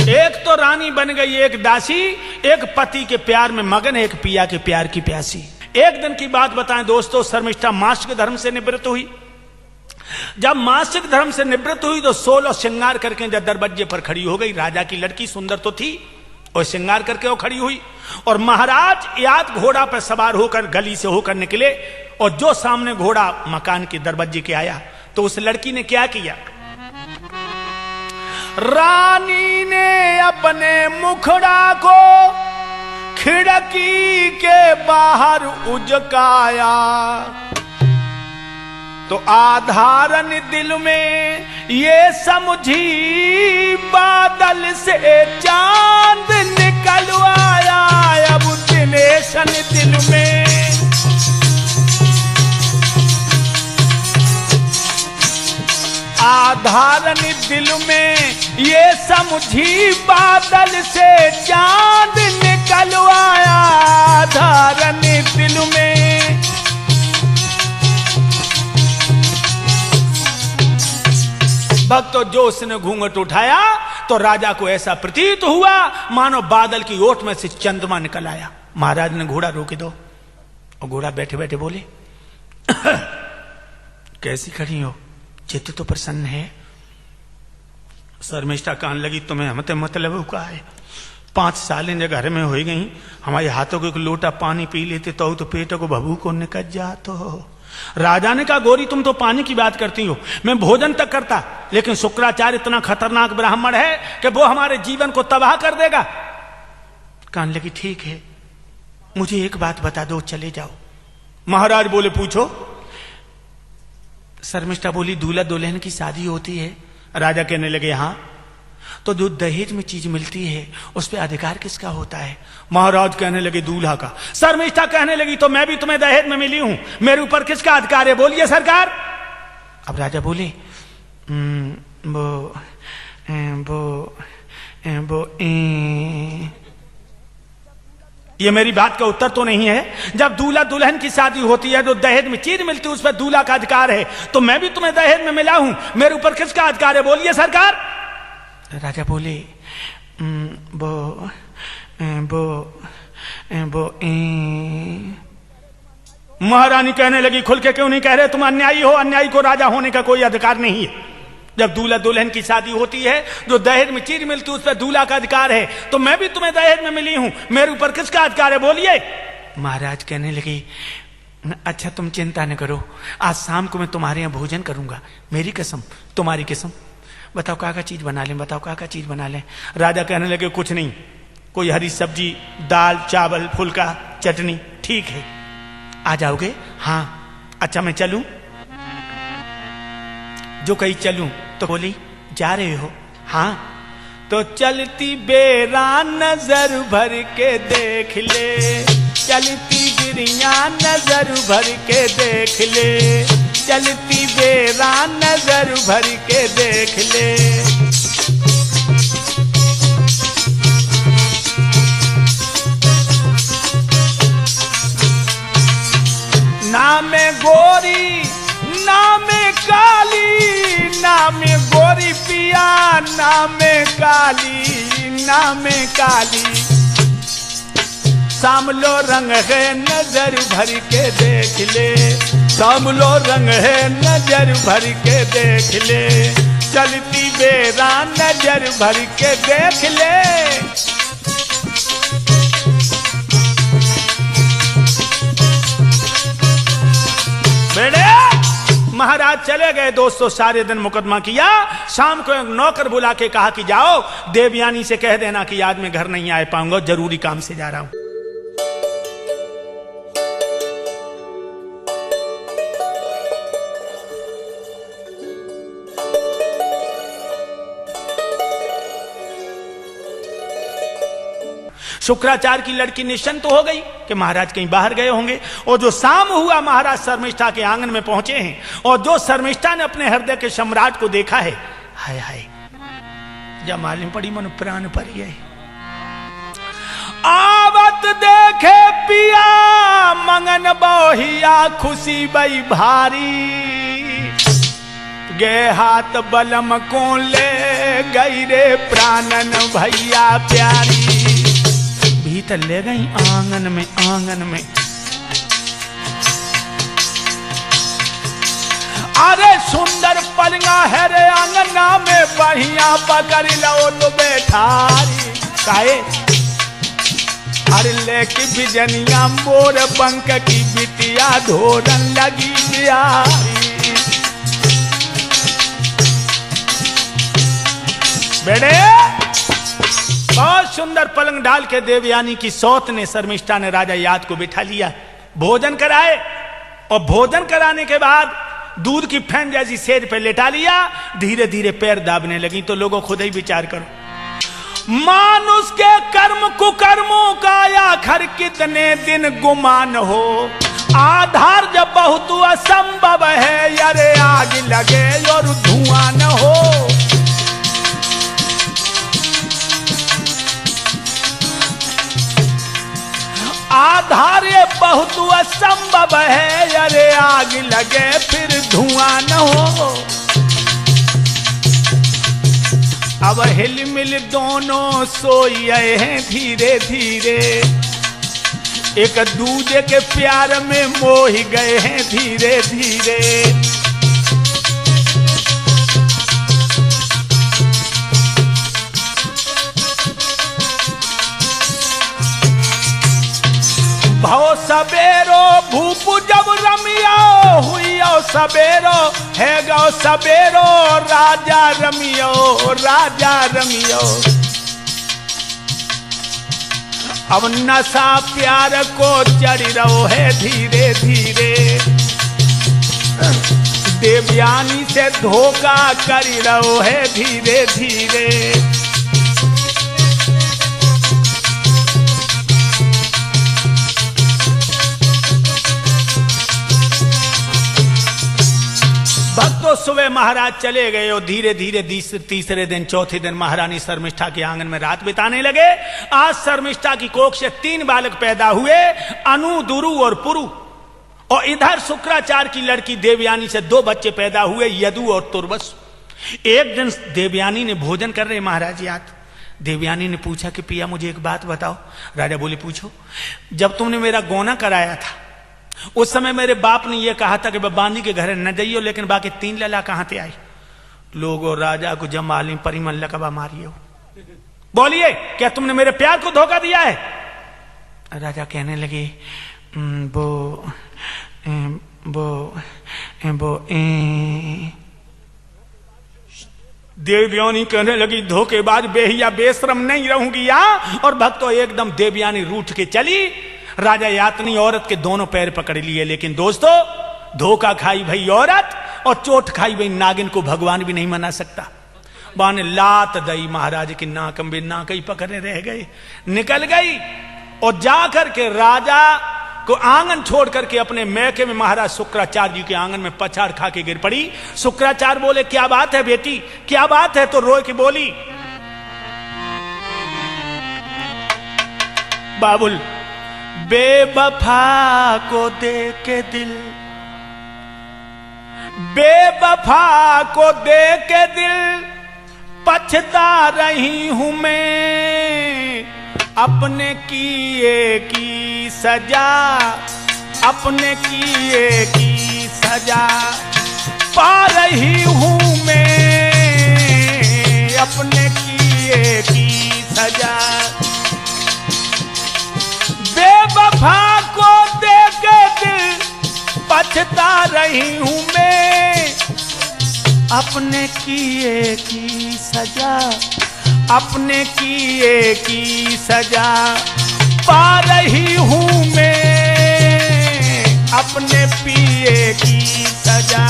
एक तो रानी बन गई, एक दासी, एक पति के प्यार में मगन, एक पिया के प्यार की प्यासी। एक दिन की बात बताएं दोस्तों, शर्मिष्ठा मासिक धर्म से निवृत्त हुई। जब मासिक धर्म से निवृत्त हुई तो 16 श्रृंगार करके जब दरवाजे पर खड़ी हो गई। राजा की लड़की सुंदर तो थी और श्रृंगार करके वो खड़ी हुई, और महाराज याद घोड़ा पर सवार होकर गली से होकर निकले, और जो सामने घोड़ा मकान के दरवाजे के आया तो उस लड़की ने क्या किया, रानी ने अपने मुखड़ा को खिड़की के बाहर उजकाया, तो आधारन दिल में ये समझी बादल से चांद निकल आया। अब दिनेशन दिल में आधारन दिल में ये समझी बादल से चांद निकल आया। आधारन दिल में भक्तों, जो उसने घूंघट उठाया तो राजा को ऐसा प्रतीत हुआ मानो बादल की ओट में से चंद्रमा निकल आया। महाराज ने घोड़ा रोके दो, और घोड़ा बैठे बैठे बोले कैसी खड़ी हो, चित्त तो प्रसन्न है। शर्मिष्ठा कहने लगी तुम्हें हमते मतलब का है, 5 सालें जब घर में हो गई, हमारे हाथों को एक लोटा पानी पी लेते तो पेट को भभू को निकल जातो। राजा ने कहा गोरी तुम तो पानी की बात करती हो, मैं भोजन तक करता, लेकिन शुक्राचार्य इतना खतरनाक ब्राह्मण है कि वो हमारे जीवन को तबाह कर देगा। कहने लगी ठीक है, मुझे एक बात बता दो, चले जाओ। महाराज बोले पूछो। शर्मिष्ठा बोली दूल्हा दुल्हन की शादी होती है। राजा कहने लगे हाँ, तो जो दहेज में चीज मिलती है उस पर अधिकार किसका होता है? महाराज कहने लगे दूल्हा का। शर्मिष्ठा कहने लगी तो मैं भी तुम्हें दहेज में मिली हूं, मेरे ऊपर किसका अधिकार है, बोलिए सरकार। अब राजा बोले ये मेरी बात का उत्तर तो नहीं है। जब दूल्हा दुल्हन की शादी होती है, जो दहेज में चीज मिलती है उस पर दूल्हा का अधिकार है, तो मैं भी तुम्हें दहेज में मिला हूं, मेरे ऊपर किसका अधिकार है, बोलिए सरकार। राजा बोले महारानी कहने लगी खुल के क्यों नहीं कह रहे, तुम अन्यायी हो, अन्यायी को राजा होने का कोई अधिकार नहीं है। जब दूल्हा दुल्हन की शादी होती है, जो दहेज में चीज मिलती है उस पर दूल्हा का अधिकार है, तो मैं भी तुम्हें दहेज में मिली हूं, मेरे ऊपर किसका अधिकार है, बोलिए। महाराज कहने लगे अच्छा तुम चिंता न करो, आज शाम को मैं तुम्हारे यहाँ भोजन करूंगा, मेरी कसम तुम्हारी कसम। बताओ क्या चीज बना लें, बताओ क्या चीज बना लें। राजा कहने लगे कुछ नहीं, कोई हरी सब्जी, दाल चावल फुल्का चटनी, ठीक है आ जाओगे? हाँ। अच्छा मैं चलूं? जो कहीं चलूं तो बोली जा रहे हो? हाँ। तो चलती बेरा नजर भर के देख ले, चलती गिरिया नजर भर के देख ले, चलती बेरा नजर भर के देख ले। नाम गोरी नाम काली, नाम गोरी पिया नाम काली, नाम काली। सामलो रंग है नजर भर के देख ले, सामलो रंग है नजर भर के देख ले, चलती बेरा नजर भर के देख ले। बेटे महाराज चले गए दोस्तों, सारे दिन मुकदमा किया। शाम को एक नौकर बुला के कहा कि जाओ देवयानी से कह देना कि आज मैं घर नहीं आ पाऊंगा, जरूरी काम से जा रहा हूं। शुक्राचार्य की लड़की निश्चिंत हो गई कि महाराज कहीं बाहर गए होंगे। और जो शाम हुआ महाराज शर्मिष्ठा के आंगन में पहुंचे हैं, और जो शर्मिष्ठा ने अपने हृदय के सम्राट को देखा है, हाय हाय जब मालूम पड़ी मन प्राण पड़ी है। आवत देखे पिया मंगन बोहिया खुशी बई भारी, गे हाथ बलम को ले गई रे प्राणन भैया प्यारी। भीतर ले गई आंगन में, आंगन में अरे सुंदर पलंगा है रे आंगना में, बढ़िया पकड़ लो तो बैठारी काहे। अरे लेके बिजनिया मोर पंख की बिटिया धोरन लगी प्यारी। बेटे बहुत सुंदर पलंग डाल के देवयानी की सौत ने शर्मिष्ठा ने राजा याद को बिठा लिया, भोजन कराए। और भोजन कराने के बाद दूध की फैन जैसी सेज पे लेटा लिया, धीरे धीरे पैर दाबने लगी। तो लोगों खुद ही विचार करो, मानुष के कर्म कुकर्मों का आखिर कितने दिन गुमान हो। आधार जब बहुत असंभव है, अरे आग लगे और धुआं न हो। आधार ये बहुत असंभव है, अरे आग लगे फिर धुआं न हो। अब हिल मिल दोनों सोए हैं धीरे धीरे, एक दूजे के प्यार में मोह गए हैं धीरे धीरे। भव सबेरो भूप जब रमिया हुई, सबेरो है गौ सबेरो राजा रमियो, राजा रमियो। अब नशा प्यार को चढ़ रहो है धीरे धीरे, देवयानी से धोखा कर रहो है धीरे धीरे। भक्तों सुबह महाराज चले गए और धीरे धीरे तीसरे दिन चौथे दिन महारानी शर्मिष्ठा के आंगन में रात बिताने लगे। आज शर्मिष्ठा की कोख से 3 बालक पैदा हुए, अनु, दुरु और पुरु। और इधर शुक्राचार्य की लड़की देवयानी से 2 बच्चे पैदा हुए, यदु और तुर्वस। एक दिन देवयानी ने भोजन कर रहे महाराज याद, देवयानी ने पूछा कि पिया मुझे एक बात बताओ। राजा बोले पूछो। जब तुमने मेरा गौना कराया था उस समय मेरे बाप ने यह कहा था कि बांदी के घर न जाइयो, लेकिन बाकी 3 लला कहां से आई। लोगों राजा को जब मालूम परी मन लकबा मारियो, बोलिए क्या तुमने मेरे प्यार को धोखा दिया है। राजा कहने लगे देवयानी कहने लगी धोखेबाज बेहिया बेशरम नहीं रहूंगी यहां। और भक्तों एकदम देवयानी रूठ के चली। राजा यातनी औरत के दोनों पैर पकड़ लिए। लेकिन दोस्तों धोखा खाई भाई औरत और चोट खाई भाई नागिन को भगवान भी नहीं मना सकता। बाने लात दई महाराज की नाक में, नाक ही पकड़े रह गए, निकल गई। और जाकर के राजा को आंगन छोड़ करके अपने मैके में महाराज शुक्राचार्य जी के आंगन में पछाड़ खा के गिर पड़ी। शुक्राचार्य बोले क्या बात है बेटी, क्या बात है। तो रोए के बोली बाबुल बेवफा को दे के दिल, बेवफा को दे के दिल पछता रही हूं मैं। अपने किए की सजा, अपने किए की सजा पा रही हूं मैं। अपने किए की सजा। बेवफा को देख दिल पछता रही हूं मैं, अपने किए की सजा, अपने किए की सजा पा रही हूं मैं, अपने पिए की सजा।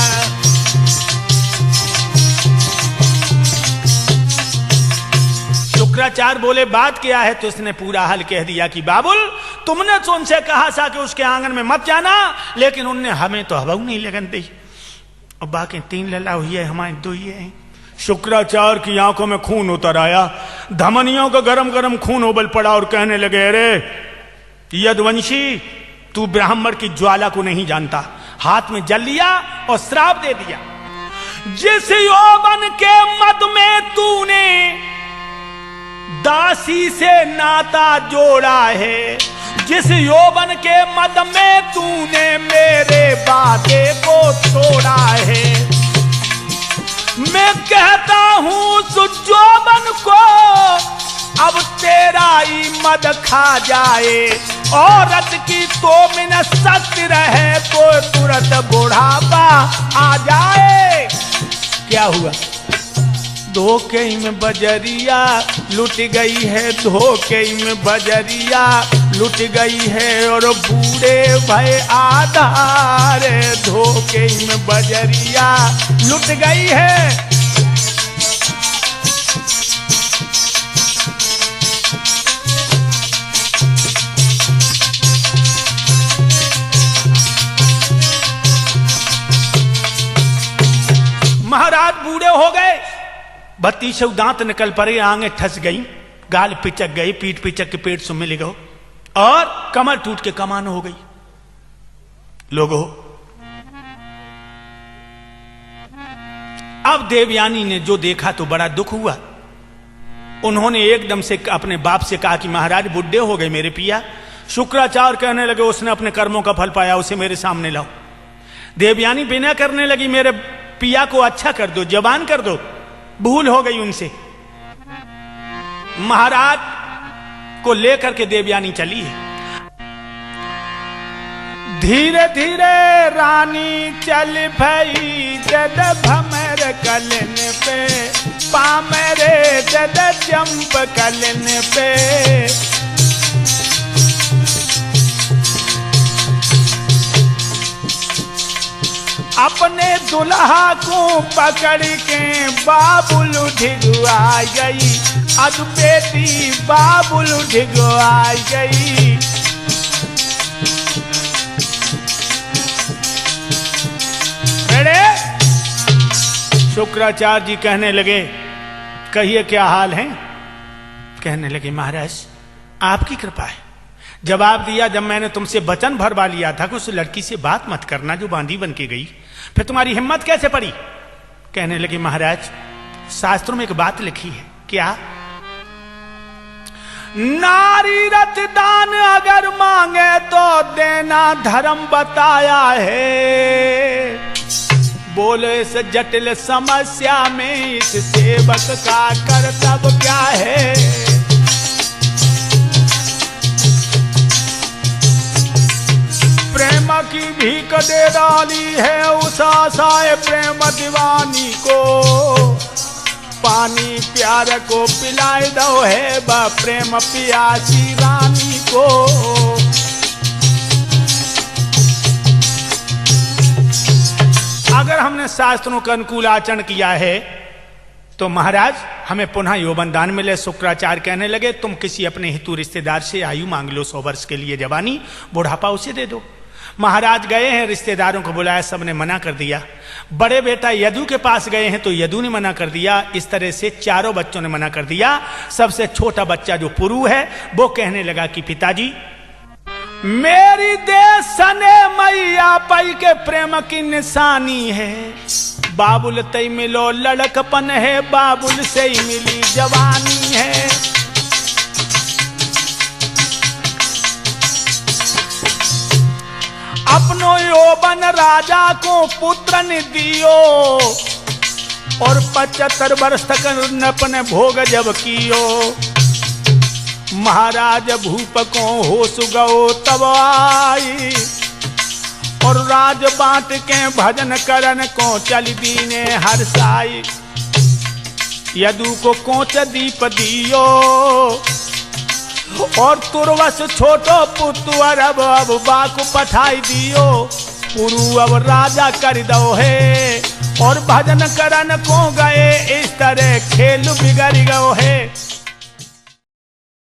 शुक्राचार्य बोले बात क्या है, तो उसने पूरा हल कह दिया कि बाबुल तुमने तो उनसे कहा था कि उसके आंगन में मत जाना, लेकिन उनने हमें तो हवा नहीं लगन दी, और बाकी 3 लला हुई है, हमारे 2 ही है। शुक्राचार्य की आंखों में खून उतर आया, धमनियों का गरम गरम खून उबल पड़ा और कहने लगे, अरे यदुवंशी तू ब्राह्मण की ज्वाला को नहीं जानता। हाथ में जल लिया और श्राप दे दिया, जिस यौवन के मद में तूने दासी से नाता जोड़ा है, जिस यौवन के मद में तूने मेरे वादे को तोड़ा है, मैं कहता हूं सुजौवन को अब तेरा ही मद खा जाए, औरत की तो मिन सत्य रहे तो तुरंत बुढ़ापा आ जाए। क्या हुआ? धोखे में बजरिया लुट गई है, धोखे में बजरिया लुट गई है, और बूढ़े भय आधार, धोखे में बजरिया लुट गई है। महाराज बूढ़े हो गए, 32 दांत निकल पड़े, आंखें ठस गई, गाल पिचक गई, पीठ पिचक के पेट सुन मिल गो, और कमर टूट के कमान हो गई। लोगों अब देवयानी ने जो देखा तो बड़ा दुख हुआ। उन्होंने एकदम से अपने बाप से कहा कि महाराज बुढ़े हो गए मेरे पिया। शुक्राचार्य कहने लगे उसने अपने कर्मों का फल पाया, उसे मेरे सामने लाओ। देवयानी बिना करने लगी, मेरे पिया को अच्छा कर दो, जवान कर दो, भूल हो गई उनसे। महाराज को लेकर के देवयानी चली है। धीरे धीरे रानी चल भई जद भमर कलन पे, पामरे जद चंप कलन पे, अपने दुल्हा को पकड़ के बाबुल ढिगुआ गई, अब बेटी बाबुल ढिगुआ गई। बड़े शुक्राचार्य जी कहने लगे, कहिए क्या हाल है? कहने लगे महाराज आपकी कृपा है। जवाब दिया, जब मैंने तुमसे वचन भरवा लिया था कि उस लड़की से बात मत करना जो बांधी बन के गई, फिर तुम्हारी हिम्मत कैसे पड़ी? कहने लगे महाराज शास्त्रों में एक बात लिखी है। क्या? नारी रथ दान अगर मांगे तो देना धर्म बताया है। बोले इस जटिल समस्या में इस सेवक का कर्तव्य क्या है? प्रेम की भीख दे डाली है उस आशाए प्रेम दीवानी को, पानी प्यार को पिलाए दो है बा प्रेम पियासी रानी को। अगर हमने शास्त्रों का अनुकूल आचरण किया है तो महाराज हमें पुनः यौवन दान मिले। शुक्राचार्य कहने लगे, तुम किसी अपने हितु रिश्तेदार से आयु मांग लो, 100 वर्ष के लिए जवानी, बुढ़ापा उसे दे दो। महाराज गए हैं, रिश्तेदारों को बुलाया, सबने मना कर दिया। बड़े बेटा यदु के पास गए हैं तो यदु ने मना कर दिया। इस तरह से चारों बच्चों ने मना कर दिया। सबसे छोटा बच्चा जो पुरु है वो कहने लगा कि पिताजी मेरी देश सने मैया पई के प्रेम की निशानी है। बाबुल तई मिलो लड़कपन है, बाबुल से ही मिली जवानी है। अपनो यौवन राजा को पुत्र ने दियो, और 75 वर्ष तक अपने भोग जब कियो, महाराज भूप को होश गओ तब आई, और राज बांट के भजन करन को चल दीने हरसाई। यदु को कोच दीप दियो, और तुरवस छोटो पुत्र अब बाकु पठाई दियो, पुरु अब राजा कर दो है, और भजन करन को गए इस तरह खेल बिगड़ गयो है।